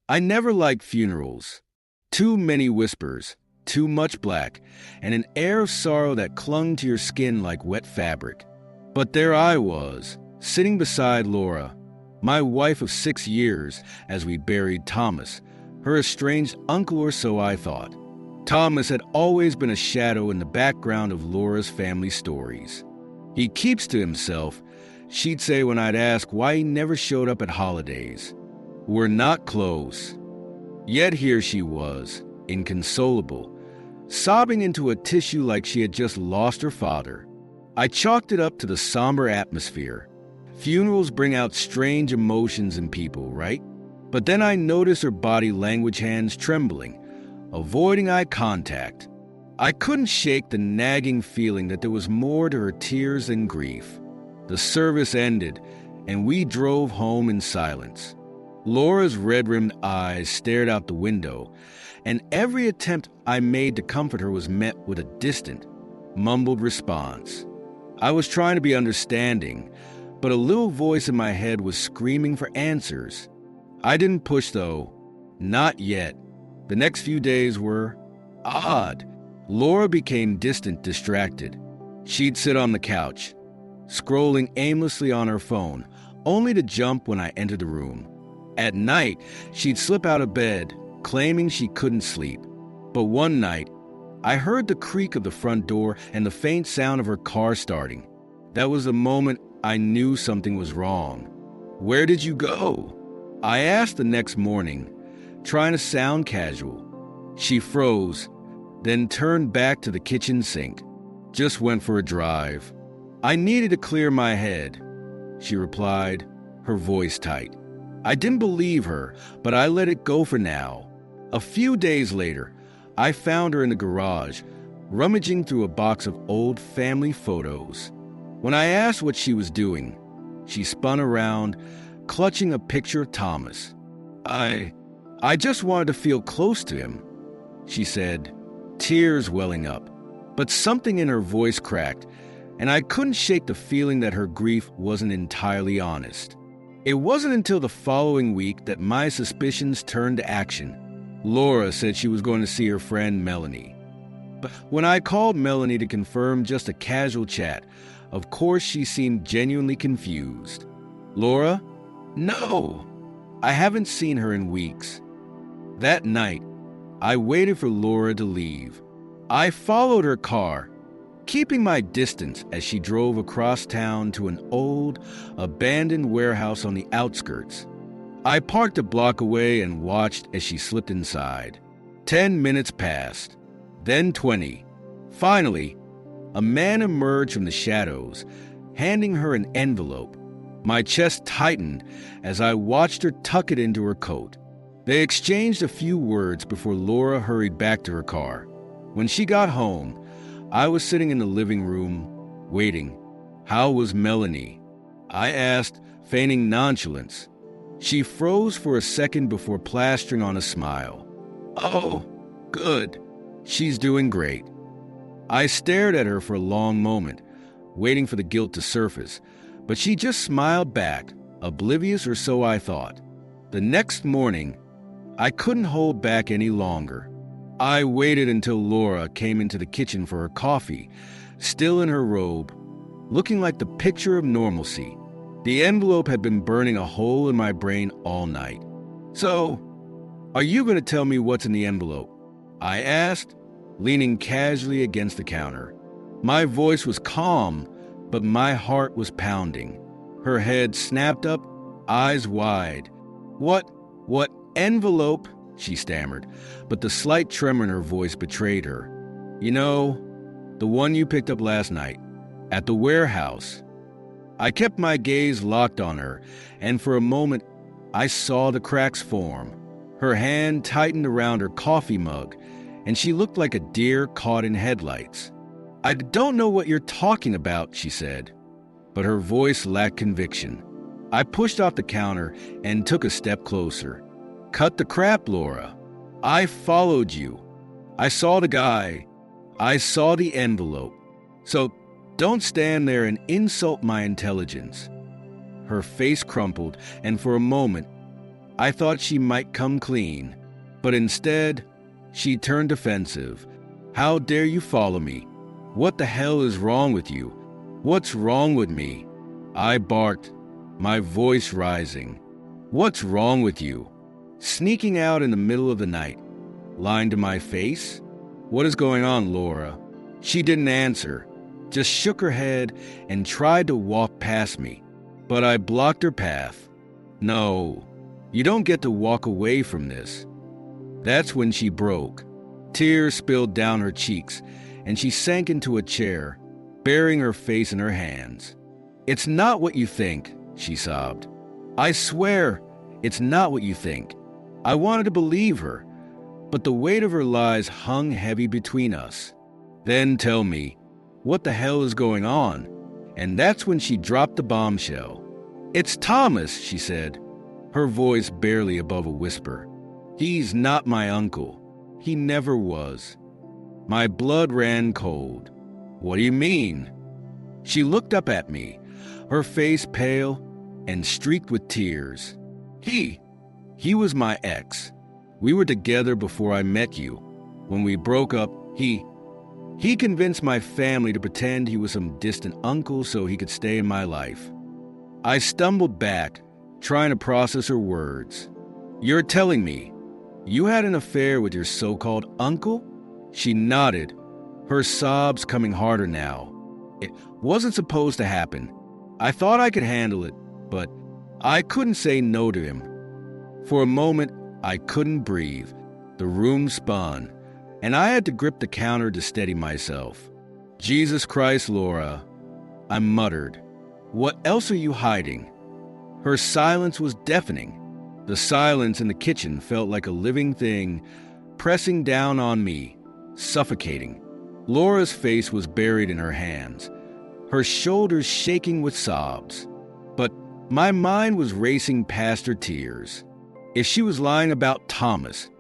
I never liked funerals. Too many whispers, too much black, and an air of sorrow that clung to your skin like wet fabric. But there I was, sitting beside Laura, my wife of 6 years, as we buried Thomas, her estranged uncle, or so I thought. Thomas had always been a shadow in the background of Laura's family stories. He keeps to himself, she'd say when I'd ask why he never showed up at holidays. We're not close. Yet here she was, inconsolable, sobbing into a tissue like she had just lost her father. I chalked it up to the somber atmosphere. Funerals bring out strange emotions in people, right? But then I noticed her body language, hands trembling, avoiding eye contact. I couldn't shake the nagging feeling that there was more to her tears than grief. The service ended, and we drove home in silence. Laura's red-rimmed eyes stared out the window, and every attempt I made to comfort her was met with a distant, mumbled response. I was trying to be understanding, but a little voice in my head was screaming for answers. I didn't push, though. Not yet. The next few days were odd. Laura became distant, distracted. She'd sit on the couch, scrolling aimlessly on her phone, only to jump when I entered the room. At night, she'd slip out of bed, claiming she couldn't sleep. But one night, I heard the creak of the front door and the faint sound of her car starting. That was the moment I knew something was wrong. "Where did you go?" I asked the next morning, trying to sound casual. She froze, then turned back to the kitchen sink. "Just went for a drive. I needed to clear my head," she replied, her voice tight. I didn't believe her, but I let it go for now. A few days later, I found her in the garage, rummaging through a box of old family photos. When I asked what she was doing, she spun around, clutching a picture of Thomas. I just wanted to feel close to him," she said, tears welling up. But something in her voice cracked, and I couldn't shake the feeling that her grief wasn't entirely honest. It wasn't until the following week that my suspicions turned to action. Laura said she was going to see her friend Melanie. But when I called Melanie to confirm just a casual chat, of course she seemed genuinely confused. "Laura? No! I haven't seen her in weeks." That night, I waited for Laura to leave. I followed her car, keeping my distance as she drove across town to an old, abandoned warehouse on the outskirts. I parked a block away and watched as she slipped inside. 10 minutes passed, then 20. Finally, a man emerged from the shadows, handing her an envelope. My chest tightened as I watched her tuck it into her coat. They exchanged a few words before Laura hurried back to her car. When she got home, I was sitting in the living room, waiting. "How was Melanie?" I asked, feigning nonchalance. She froze for a second before plastering on a smile. "Oh, good. She's doing great." I stared at her for a long moment, waiting for the guilt to surface, but she just smiled back, oblivious, or so I thought. The next morning, I couldn't hold back any longer. I waited until Laura came into the kitchen for her coffee, still in her robe, looking like the picture of normalcy. The envelope had been burning a hole in my brain all night. "So, are you going to tell me what's in the envelope?" I asked, leaning casually against the counter. My voice was calm, but my heart was pounding. Her head snapped up, eyes wide. What envelope?" she stammered, but the slight tremor in her voice betrayed her. "You know, the one you picked up last night, at the warehouse." I kept my gaze locked on her, and for a moment, I saw the cracks form. Her hand tightened around her coffee mug, and she looked like a deer caught in headlights. "I don't know what you're talking about," she said, but her voice lacked conviction. I pushed off the counter and took a step closer. "Cut the crap, Laura. I followed you. I saw the guy. I saw the envelope. So don't stand there and insult my intelligence." Her face crumpled, and for a moment, I thought she might come clean, but instead, she turned defensive. How dare you follow me? What the hell is wrong with you? What's wrong with me? I barked, my voice rising. What's wrong with you? Sneaking out in the middle of the night, lying to my face? What is going on, Laura? She didn't answer, just shook her head and tried to walk past me, but I blocked her path. No, you don't get to walk away from this. That's when she broke. Tears spilled down her cheeks, and she sank into a chair, burying her face in her hands. It's not what you think, she sobbed. I swear, it's not what you think. I wanted to believe her, but the weight of her lies hung heavy between us. Then tell me, what the hell is going on? And that's when she dropped the bombshell. It's Thomas, she said, her voice barely above a whisper. He's not my uncle. He never was. My blood ran cold. What do you mean? She looked up at me, her face pale and streaked with tears. He was my ex. We were together before I met you. When we broke up, he convinced my family to pretend he was some distant uncle so he could stay in my life. I stumbled back, trying to process her words. You're telling me you had an affair with your so-called uncle? She nodded, her sobs coming harder now. It wasn't supposed to happen. I thought I could handle it, but I couldn't say no to him. For a moment, I couldn't breathe. The room spun, and I had to grip the counter to steady myself. Jesus Christ, Laura, I muttered. What else are you hiding? Her silence was deafening. The silence in the kitchen felt like a living thing pressing down on me, suffocating. Laura's face was buried in her hands, her shoulders shaking with sobs. But my mind was racing past her tears. If she was lying about Thomas,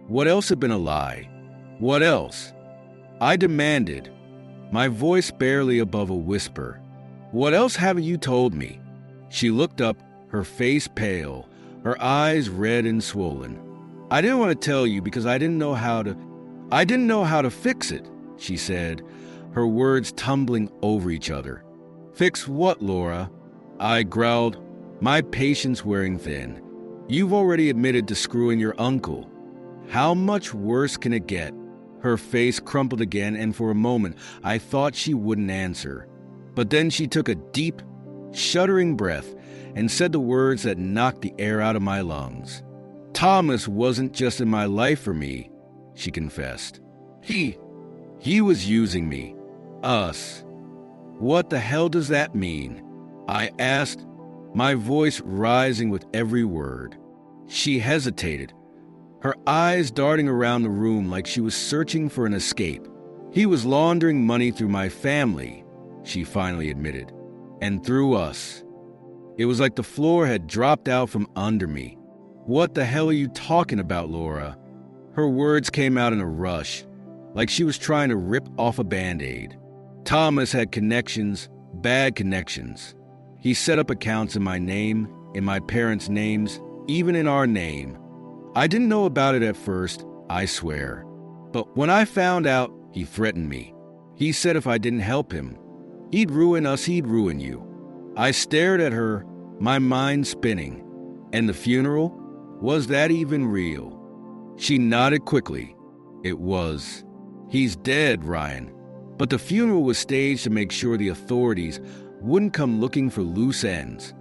what else had been a lie? What else? I demanded, my voice barely above a whisper. What else haven't you told me? She looked up, her face pale, her eyes red and swollen. I didn't want to tell you because I didn't know how to fix it, she said, her words tumbling over each other. Fix what, Laura? I growled, my patience wearing thin. You've already admitted to screwing your uncle. How much worse can it get? Her face crumpled again, and for a moment I thought she wouldn't answer. But then she took a deep, shuddering breath and said the words that knocked the air out of my lungs. Thomas wasn't just in my life for me, she confessed. He was using me. Us. What the hell does that mean? I asked, my voice rising with every word. She hesitated, her eyes darting around the room like she was searching for an escape. He was laundering money through my family, she finally admitted, and through us. It was like the floor had dropped out from under me. What the hell are you talking about, Laura? Her words came out in a rush, like she was trying to rip off a Band-Aid. Thomas had connections, bad connections. He set up accounts in my name, in my parents' names, even in our name. I didn't know about it at first, I swear. But when I found out, he threatened me. He said if I didn't help him, he'd ruin us, he'd ruin you. I stared at her, my mind spinning. And the funeral? Was that even real? She nodded quickly. It was. He's dead, Ryan. But the funeral was staged to make sure the authorities wouldn't come looking for loose ends.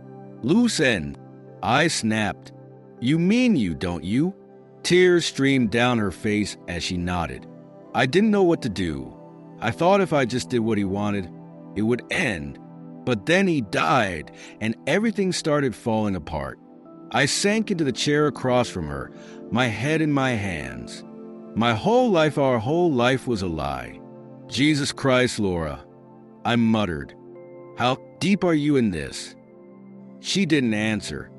Loose end? I snapped. You mean you, don't you? Tears streamed down her face as she nodded. I didn't know what to do. I thought if I just did what he wanted, it would end. But then he died, and everything started falling apart. I sank into the chair across from her, my head in my hands. My whole life, our whole life was a lie. Jesus Christ, Laura, I muttered. How deep are you in this? She didn't answer,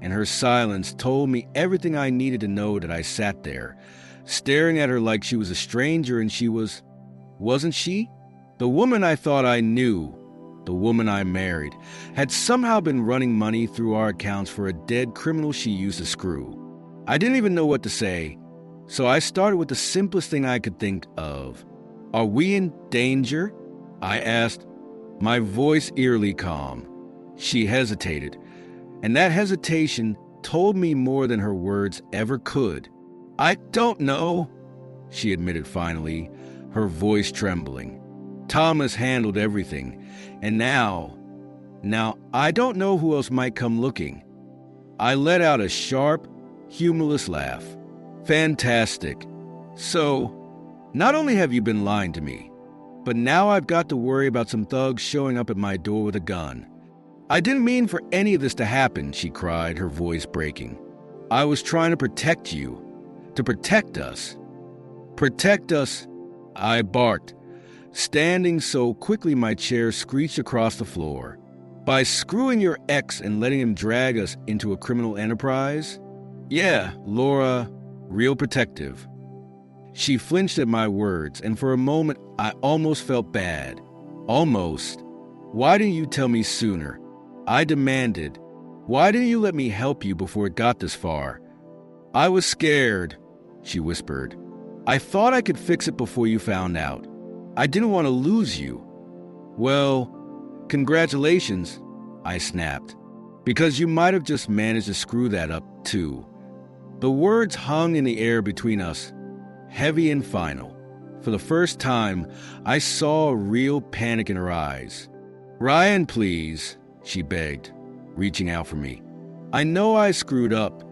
and her silence told me everything I needed to know. That I sat there, staring at her like she was a stranger, and she wasn't she? The woman I thought I knew, the woman I married, had somehow been running money through our accounts for a dead criminal she used to screw. I didn't even know what to say, so I started with the simplest thing I could think of. "Are we in danger?" I asked, my voice eerily calm. She hesitated, and that hesitation told me more than her words ever could. "I don't know," she admitted finally, her voice trembling. "Thomas handled everything, and now I don't know who else might come looking." I let out a sharp, humorless laugh. "Fantastic. So, not only have you been lying to me, but now I've got to worry about some thugs showing up at my door with a gun." "I didn't mean for any of this to happen," she cried, her voice breaking. "I was trying to protect you, to protect us." "Protect us?" I barked, standing so quickly my chair screeched across the floor. "By screwing your ex and letting him drag us into a criminal enterprise?" "Yeah, Laura, real protective." She flinched at my words, and for a moment I almost felt bad. Almost. "Why didn't you tell me sooner?" I demanded. "Why didn't you let me help you before it got this far?" "I was scared," she whispered. "I thought I could fix it before you found out. I didn't want to lose you." "Well, congratulations," I snapped, "because you might have just managed to screw that up, too." The words hung in the air between us, heavy and final. For the first time, I saw a real panic in her eyes. "Ryan, please," she begged, reaching out for me. "I know I screwed up.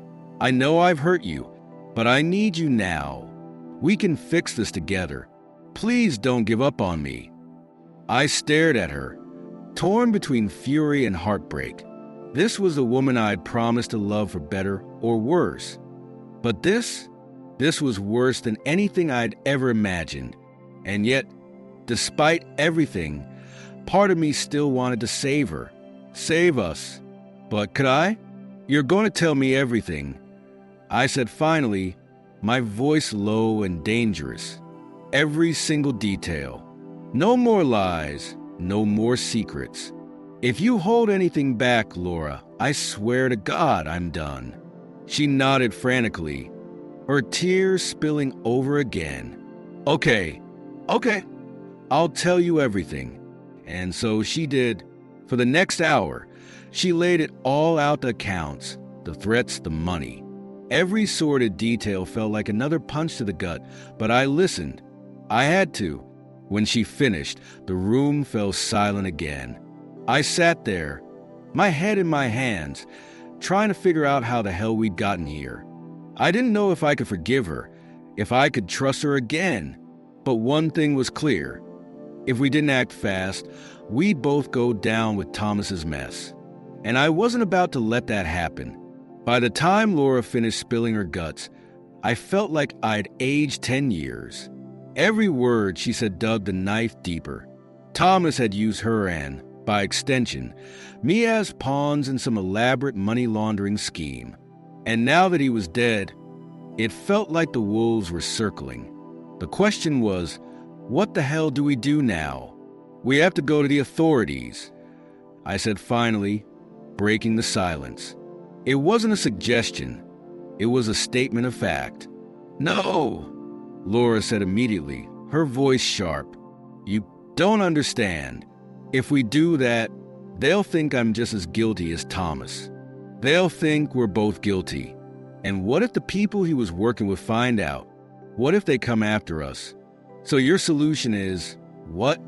I know I've hurt you, but I need you now. We can fix this together. Please don't give up on me." I stared at her, torn between fury and heartbreak. This was the woman I had promised to love for better or worse. But this was worse than anything I'd ever imagined. And yet, despite everything, part of me still wanted to save her. Save us. But could I? "You're going to tell me everything," I said finally, my voice low and dangerous. "Every single detail. No more lies, no more secrets. If you hold anything back, Laura, I swear to God I'm done." She nodded frantically, her tears spilling over again. Okay, I'll tell you everything." And so she did. For the next hour, she laid it all out, the accounts, the threats, the money. Every sordid detail felt like another punch to the gut, but I listened. I had to. When she finished, the room fell silent again. I sat there, my head in my hands, trying to figure out how the hell we'd gotten here. I didn't know if I could forgive her, if I could trust her again. But one thing was clear. If we didn't act fast, we'd both go down with Thomas's mess. And I wasn't about to let that happen. By the time Laura finished spilling her guts, I felt like I'd aged 10 years. Every word she said dug the knife deeper. Thomas had used her and, by extension, me as pawns in some elaborate money laundering scheme. And now that he was dead, it felt like the wolves were circling. The question was, what the hell do we do now? "We have to go to the authorities," I said finally, breaking the silence. It wasn't a suggestion. It was a statement of fact. "No," Laura said immediately, her voice sharp. "You don't understand. If we do that, they'll think I'm just as guilty as Thomas. They'll think we're both guilty. And what if the people he was working with find out? What if they come after us? So your solution is, what?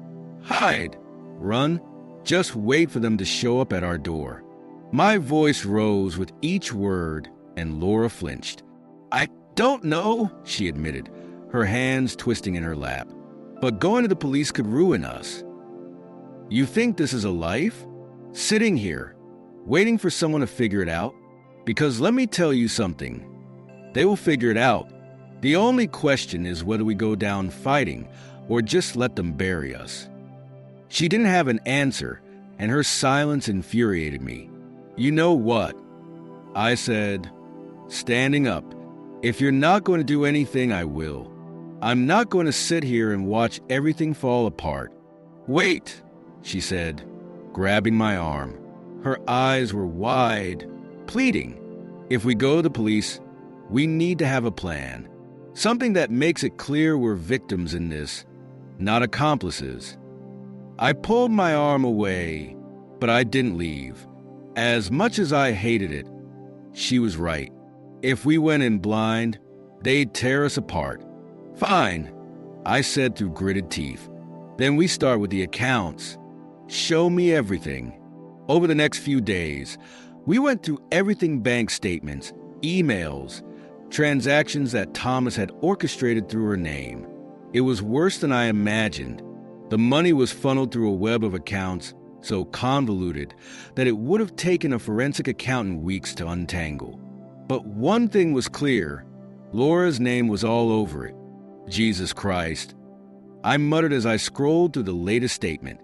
Hide. Run. Just wait for them to show up at our door." My voice rose with each word, and Laura flinched. "I don't know," she admitted, her hands twisting in her lap. "But going to the police could ruin us." "You think this is a life? Sitting here, waiting for someone to figure it out? Because let me tell you something. They will figure it out. The only question is whether we go down fighting or just let them bury us." She didn't have an answer, and her silence infuriated me. "You know what?" I said, standing up. "If you're not going to do anything, I will. I'm not going to sit here and watch everything fall apart." "Wait," she said, grabbing my arm. Her eyes were wide, pleading. If we go to the police, we need to have a plan. Something that makes it clear we're victims in this, not accomplices. I pulled my arm away, but I didn't leave. As much as I hated it, she was right. If we went in blind, they'd tear us apart. Fine, I said through gritted teeth. Then we start with the accounts. Show me everything. Over the next few days, we went through everything: bank statements, emails, transactions that Thomas had orchestrated through her name. It was worse than I imagined. The money was funneled through a web of accounts so convoluted that it would have taken a forensic accountant weeks to untangle. But one thing was clear: Laura's name was all over it. Jesus Christ. I muttered as I scrolled through the latest statement.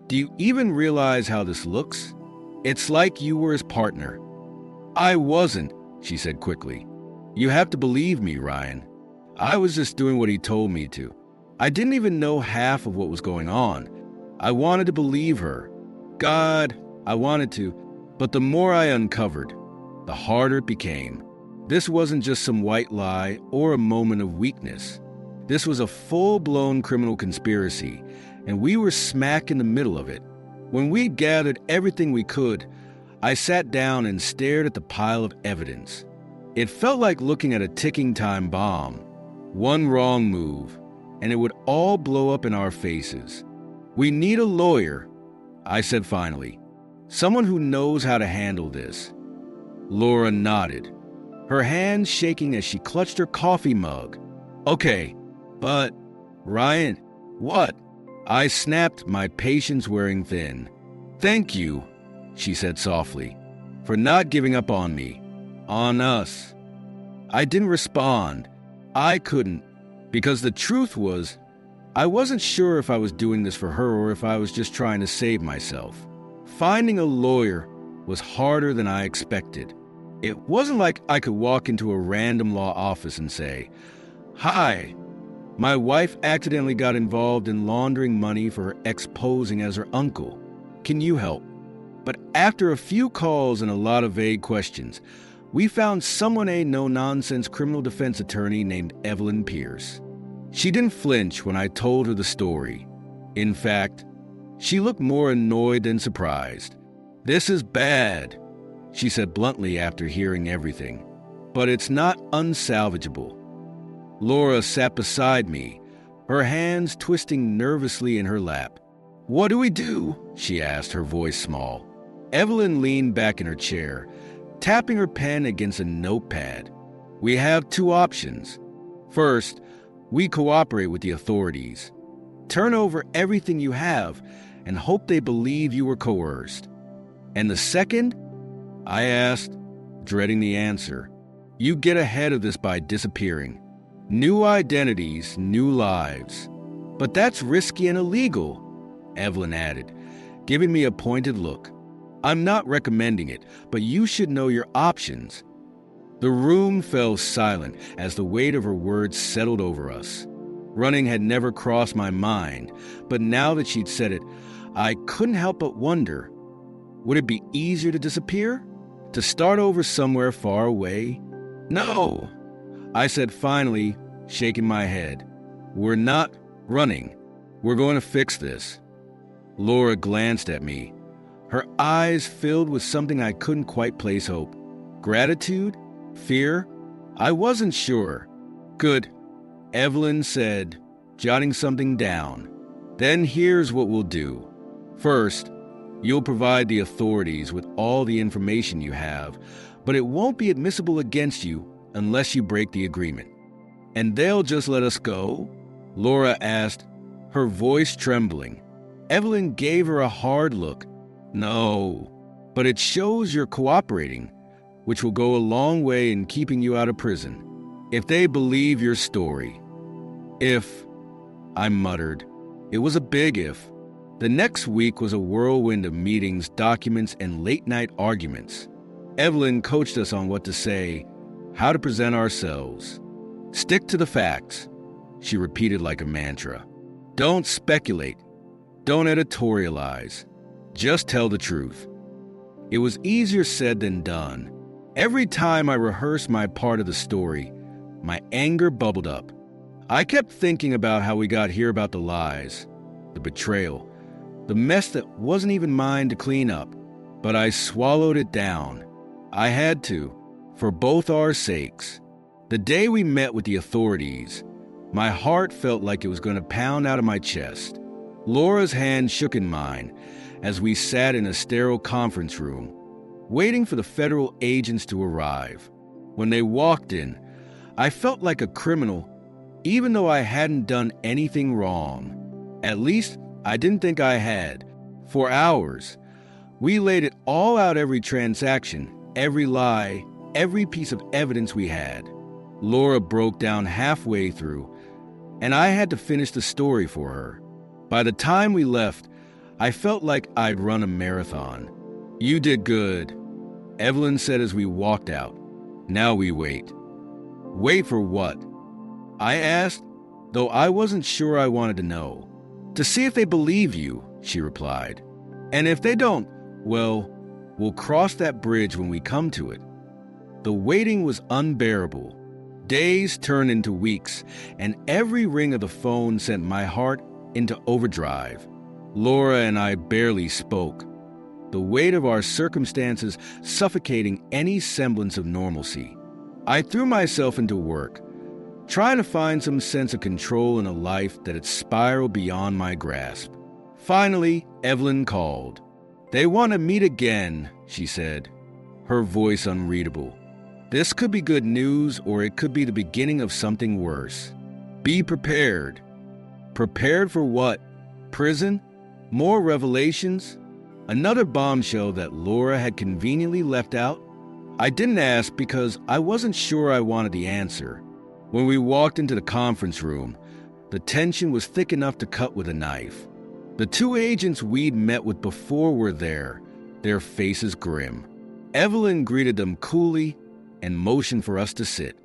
Do you even realize how this looks? It's like you were his partner. I wasn't, she said quickly. You have to believe me, Ryan. I was just doing what he told me to. I didn't even know half of what was going on. I wanted to believe her. God, I wanted to. But the more I uncovered, the harder it became. This wasn't just some white lie or a moment of weakness. This was a full-blown criminal conspiracy, and we were smack in the middle of it. When we'd gathered everything we could, I sat down and stared at the pile of evidence. It felt like looking at a ticking time bomb. One wrong move, and it would all blow up in our faces. We need a lawyer, I said finally. Someone who knows how to handle this. Laura nodded, her hands shaking as she clutched her coffee mug. Okay, but, Ryan, what? I snapped, my patience wearing thin. Thank you, she said softly, for not giving up on me, on us. I didn't respond. I couldn't, because the truth was, I wasn't sure if I was doing this for her or if I was just trying to save myself. Finding a lawyer was harder than I expected. It wasn't like I could walk into a random law office and say, "Hi, my wife accidentally got involved in laundering money for her ex posing as her uncle. Can you help?" But after a few calls and a lot of vague questions, we found someone, a no-nonsense criminal defense attorney named Evelyn Pierce. She didn't flinch when I told her the story. In fact, she looked more annoyed than surprised. "This is bad," she said bluntly after hearing everything. "But it's not unsalvageable." Laura sat beside me, her hands twisting nervously in her lap. "What do we do?" she asked, her voice small. Evelyn leaned back in her chair, tapping her pen against a notepad. "We have two options. First, we cooperate with the authorities. Turn over everything you have and hope they believe you were coerced. And the second?" I asked, dreading the answer. "You get ahead of this by disappearing. New identities, new lives. But that's risky and illegal," Evelyn added, giving me a pointed look. "I'm not recommending it, but you should know your options." The room fell silent as the weight of her words settled over us. Running had never crossed my mind, but now that she'd said it, I couldn't help but wonder, would it be easier to disappear? To start over somewhere far away? "No," I said finally, shaking my head. "We're not running. We're going to fix this." Laura glanced at me, her eyes filled with something I couldn't quite place hope. Gratitude? Fear? I wasn't sure. "Good," Evelyn said, jotting something down. "Then here's what we'll do. First, you'll provide the authorities with all the information you have, but it won't be admissible against you unless you break the agreement." "And they'll just let us go?" Laura asked, her voice trembling. Evelyn gave her a hard look. "No, but it shows you're cooperating, which will go a long way in keeping you out of prison. If they believe your story." "If," I muttered. It was a big if. The next week was a whirlwind of meetings, documents, and late-night arguments. Evelyn coached us on what to say, how to present ourselves. "Stick to the facts," she repeated like a mantra. "Don't speculate. Don't editorialize. Just tell the truth. It was easier said than done. Every time I rehearsed my part of the story, my anger bubbled up. I kept thinking about how we got here, about the lies, the betrayal, the mess that wasn't even mine to clean up. But I swallowed it down. I had to, for both our sakes. The day we met with the authorities, my heart felt like it was going to pound out of my chest. Laura's hand shook in mine as we sat in a sterile conference room, waiting for the federal agents to arrive. When they walked in, I felt like a criminal, even though I hadn't done anything wrong. At least, I didn't think I had. For hours, we laid it all out, every transaction, every lie, every piece of evidence we had. Laura broke down halfway through, and I had to finish the story for her. By the time we left, I felt like I'd run a marathon. "You did good," Evelyn said as we walked out. "Now we wait." "Wait for what?" I asked, though I wasn't sure I wanted to know. "To see if they believe you," she replied. "And if they don't, well, we'll cross that bridge when we come to it." The waiting was unbearable. Days turned into weeks, and every ring of the phone sent my heart into overdrive. Laura and I barely spoke, the weight of our circumstances suffocating any semblance of normalcy. I threw myself into work, trying to find some sense of control in a life that had spiraled beyond my grasp. Finally, Evelyn called. "They want to meet again," she said, her voice unreadable. "This could be good news, or it could be the beginning of something worse. Be prepared." Prepared for what? Prison? More revelations? Another bombshell that Laura had conveniently left out? I didn't ask because I wasn't sure I wanted the answer. When we walked into the conference room, the tension was thick enough to cut with a knife. The two agents we'd met with before were there, their faces grim. Evelyn greeted them coolly and motioned for us to sit.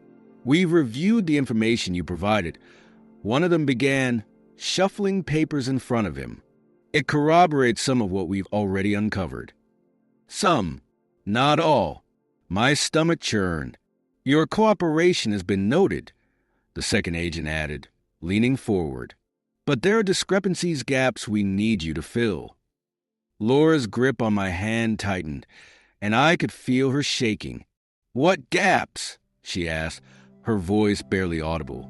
"We've reviewed the information you provided." One of them began, shuffling papers in front of him. "It corroborates some of what we've already uncovered." "Some, not all." My stomach churned. "Your cooperation has been noted," the second agent added, leaning forward. "But there are discrepancies, gaps we need you to fill." Laura's grip on my hand tightened, and I could feel her shaking. "What gaps?" she asked, her voice barely audible.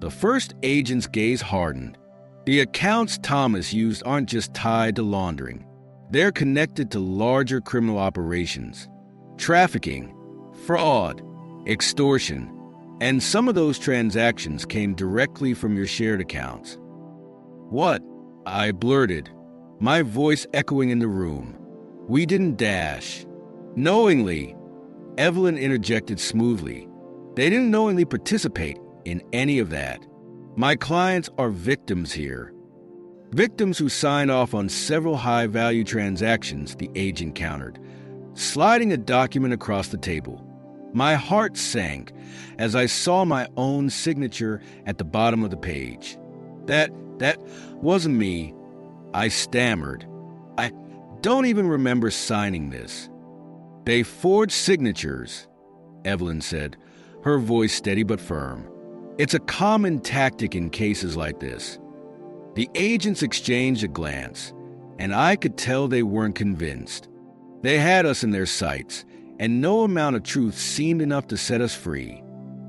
The first agent's gaze hardened. "The accounts Thomas used aren't just tied to laundering. They're connected to larger criminal operations. Trafficking, fraud, extortion, and some of those transactions came directly from your shared accounts." "What?" I blurted, my voice echoing in the room. "We didn't dash." "Knowingly," Evelyn interjected smoothly. "They didn't knowingly participate in any of that. My clients are victims here. Victims who signed off on several high-value transactions," the agent countered, sliding a document across the table. My heart sank as I saw my own signature at the bottom of the page. That wasn't me," I stammered. "I don't even remember signing this." "They forged signatures," Evelyn said, her voice steady but firm. "It's a common tactic in cases like this." The agents exchanged a glance, and I could tell they weren't convinced. They had us in their sights, and no amount of truth seemed enough to set us free.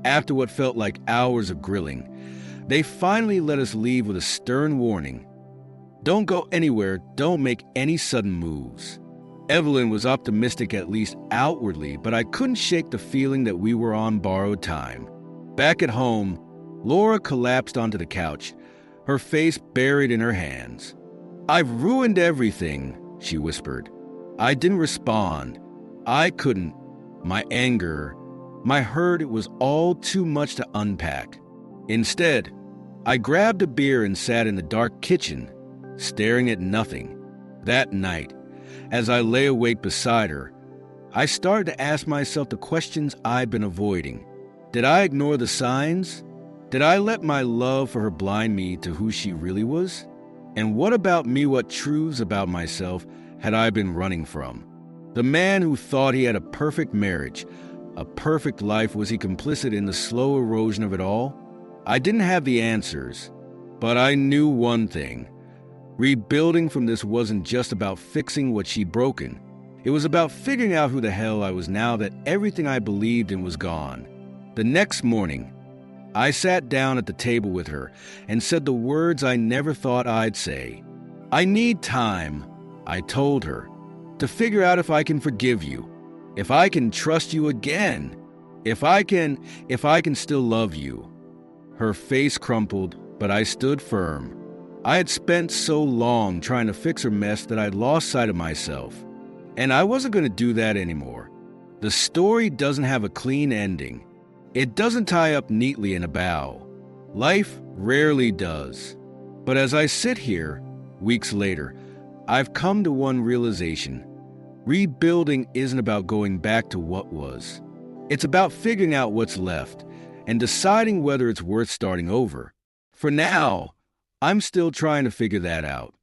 After what felt like hours of grilling, they finally let us leave with a stern warning. "Don't go anywhere, don't make any sudden moves." Evelyn was optimistic, at least outwardly, but I couldn't shake the feeling that we were on borrowed time. Back at home, Laura collapsed onto the couch, her face buried in her hands. "I've ruined everything," she whispered. I didn't respond. I couldn't. My anger, my hurt, it was all too much to unpack. Instead, I grabbed a beer and sat in the dark kitchen, staring at nothing. That night, as I lay awake beside her, I started to ask myself the questions I'd been avoiding. Did I ignore the signs? Did I let my love for her blind me to who she really was? And what about me, what truths about myself had I been running from? The man who thought he had a perfect marriage, a perfect life, was he complicit in the slow erosion of it all? I didn't have the answers, but I knew one thing. Rebuilding from this wasn't just about fixing what she'd broken. It was about figuring out who the hell I was now that everything I believed in was gone. The next morning, I sat down at the table with her and said the words I never thought I'd say. I need time, I told her, to figure out if I can forgive you, if I can trust you again, if I can still love you. Her face crumpled, but I stood firm. I had spent so long trying to fix her mess that I'd lost sight of myself. And I wasn't going to do that anymore. The story doesn't have a clean ending. It doesn't tie up neatly in a bow. Life rarely does. But as I sit here, weeks later, I've come to one realization. Rebuilding isn't about going back to what was. It's about figuring out what's left and deciding whether it's worth starting over. For now, I'm still trying to figure that out.